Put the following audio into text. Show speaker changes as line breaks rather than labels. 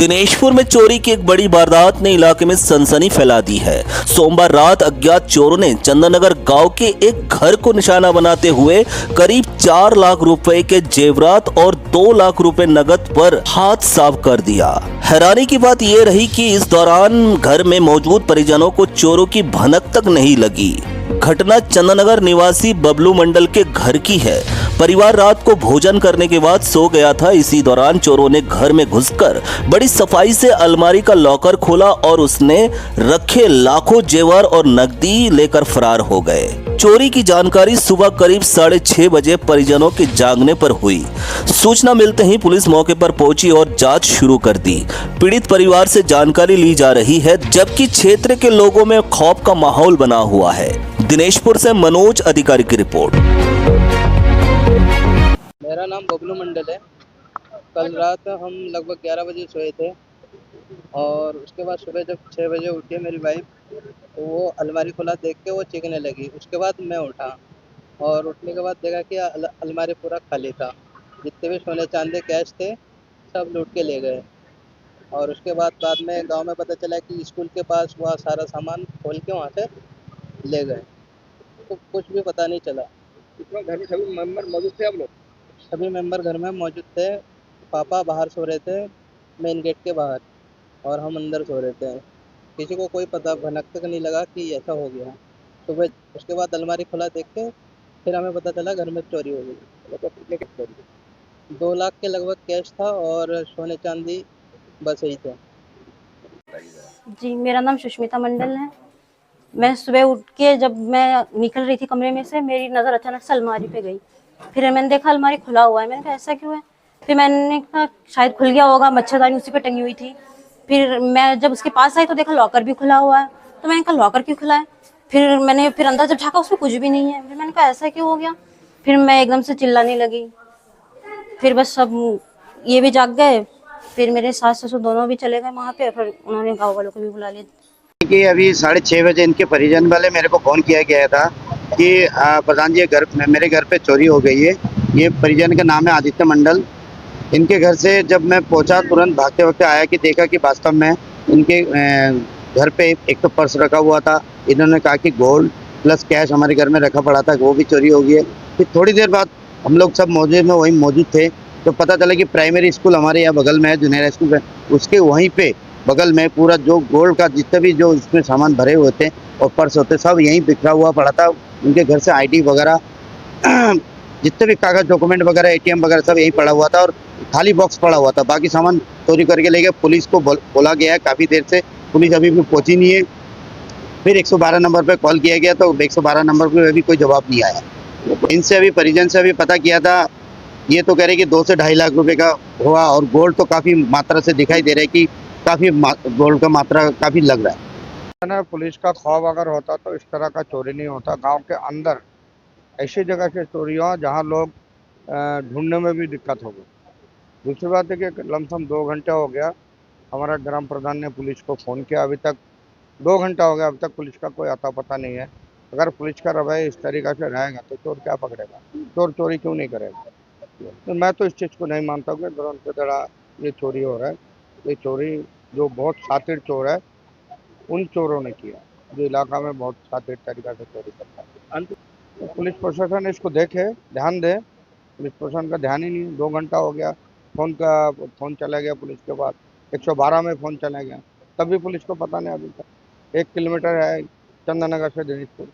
दिनेशपुर में चोरी की एक बड़ी वारदात ने इलाके में सनसनी फैला दी है। सोमवार रात अज्ञात चोरों ने चंदननगर गांव के एक घर को निशाना बनाते हुए करीब 4 लाख रुपए के जेवरात और 2 लाख रुपए नकद पर हाथ साफ कर दिया। हैरानी की बात यह रही कि इस दौरान घर में मौजूद परिजनों को चोरों की भनक तक नहीं लगी। घटना चंदननगर निवासी बबलू मंडल के घर की है। परिवार रात को भोजन करने के बाद सो गया था। इसी दौरान चोरों ने घर में घुसकर बड़ी सफाई से अलमारी का लॉकर खोला और उसने रखे लाखों जेवर और नकदी लेकर फरार हो गए। चोरी की जानकारी सुबह करीब 6:30 बजे परिजनों के जागने पर हुई। सूचना मिलते ही पुलिस मौके पर पहुंची और जांच शुरू कर दी। पीड़ित परिवार से जानकारी ली जा रही है, जबकि क्षेत्र के लोगों में खौफ का माहौल बना हुआ है। दिनेशपुर से मनोज अधिकारी की रिपोर्ट।
मेरा नाम बबलू मंडल है। कल रात हम लगभग 11 बजे सोए थे और उसके बाद सुबह जब 6 बजे उठी मेरी वाइफ, तो वो अलमारी खुला देख के वो चीखने लगी। उसके बाद मैं उठा और उठने के बाद देखा कि अलमारी पूरा खाली था। जितने भी सोने चांदी कैश थे सब लूट के ले गए। और उसके बाद में गांव में पता चला कि स्कूल के पास वहाँ सारा सामान खोल के वहाँ से ले गए, तो कुछ भी पता नहीं चला।
घर में सभी मेंबर मौजूद थे आप लोग?
सभी मेंबर घर में मौजूद थे। पापा बाहर सो रहे थे मेन गेट के बाहर और हम अंदर सो रहे थे। किसी को कोई पता भनक तक नहीं लगा कि ऐसा हो गया। सुबह उसके बाद अलमारी खुला देख के फिर हमें पता चला घर में चोरी हो गई।
मतलब कितने की चोरी?
2 लाख के लगभग कैश था और सोने चांदी बस यही थे।
जी, मेरा नाम सुष्मिता मंडल है। मैं सुबह उठ के जब मैं निकल रही थी कमरे में से, मेरी नज़र अचानक से अलमारी पे गई। फिर मैंने देखा अलमारी खुला हुआ है। मैंने कहा ऐसा क्यों है? फिर मैंने कहा शायद खुल गया होगा, मच्छरदानी उसी पे टंगी हुई थी। फिर मैं जब उसके पास आई तो देखा लॉकर भी खुला हुआ है। तो मैंने कहा लॉकर क्यों खुला है? फिर अंदर जब झाँका उसमें कुछ भी नहीं है। फिर मैंने कहा ऐसा क्यों हो गया? फिर मैं एकदम से चिल्लाने लगी। फिर बस सब ये भी जाग गए। फिर मेरे सास ससुर दोनों भी चले गए वहाँ पे। फिर उन्होंने गाँव वालों को भी बुला लिया।
कि अभी 6:30 बजे इनके परिजन वाले मेरे को फ़ोन किया गया था कि प्रधान जी मेरे घर पे चोरी हो गई है। ये परिजन का नाम है आदित्य मंडल। इनके घर से जब मैं पहुंचा तुरंत भागते वक्त आया कि देखा कि वास्तव में इनके घर पे एक तो पर्स रखा हुआ था। इन्होंने कहा कि गोल्ड प्लस कैश हमारे घर में रखा पड़ा था, वो भी चोरी हो गई है। फिर थोड़ी देर बाद हम लोग सब वहीं मौजूद थे, तो पता चला कि प्राइमरी स्कूल हमारे यहाँ बगल में है, जूनियर स्कूल है, उसके वहीं पे बगल में पूरा जो गोल्ड का जितने भी जो इसमें सामान भरे हुए थे और पर्स होते सब यहीं बिखरा हुआ पड़ा था। उनके घर से आईडी वगैरह जितने भी कागज डॉक्यूमेंट वगैरह एटीएम वगैरह सब यहीं पड़ा हुआ था और खाली बॉक्स पड़ा हुआ था। बाकी सामान चोरी करके ले गए। पुलिस को बोला गया है, काफ़ी देर से पुलिस अभी भी पहुंची नहीं है। फिर 112 नंबर पर कॉल किया गया तो 112 नंबर पर अभी कोई जवाब नहीं आया। इनसे अभी परिजन से अभी पता किया था, ये तो कह रहे कि 2 से 2.5 लाख रुपए का हुआ और गोल्ड तो काफ़ी मात्रा से दिखाई दे रहा है कि काफ़ी गोल्ड का मात्रा काफ़ी लग रहा है।
पुलिस का खौफ अगर होता तो इस तरह का चोरी नहीं होता। गांव के अंदर ऐसी जगह से चोरी हो जहां लोग ढूंढने में भी दिक्कत होगी। दूसरी बात है कि लमसम 2 घंटे हो गया, हमारा ग्राम प्रधान ने पुलिस को फ़ोन किया। अभी तक 2 घंटा हो गया, अभी तक पुलिस का कोई अता पता नहीं है। अगर पुलिस का रवैया इस तरीक़ा से रहेगा तो चोर क्या पकड़ेगा? चोर चोरी क्यों नहीं करेगा? तो मैं तो इस चीज़ को नहीं मानता कि दुरंत पे धड़ा ये चोरी हो रहा है। ये चोरी जो बहुत शातिर चोर है उन चोरों ने किया, जो इलाका में बहुत शातिर तरीका से चोरी करता है। तो पुलिस प्रशासन इसको देखे, ध्यान दे। पुलिस प्रशासन का ध्यान ही नहीं। 2 घंटा हो गया, फ़ोन चला गया पुलिस के पास, 112 में फ़ोन चला गया, तब भी पुलिस को पता नहीं अभी तक। 1 किलोमीटर है चंदननगर से दिनेशपुर।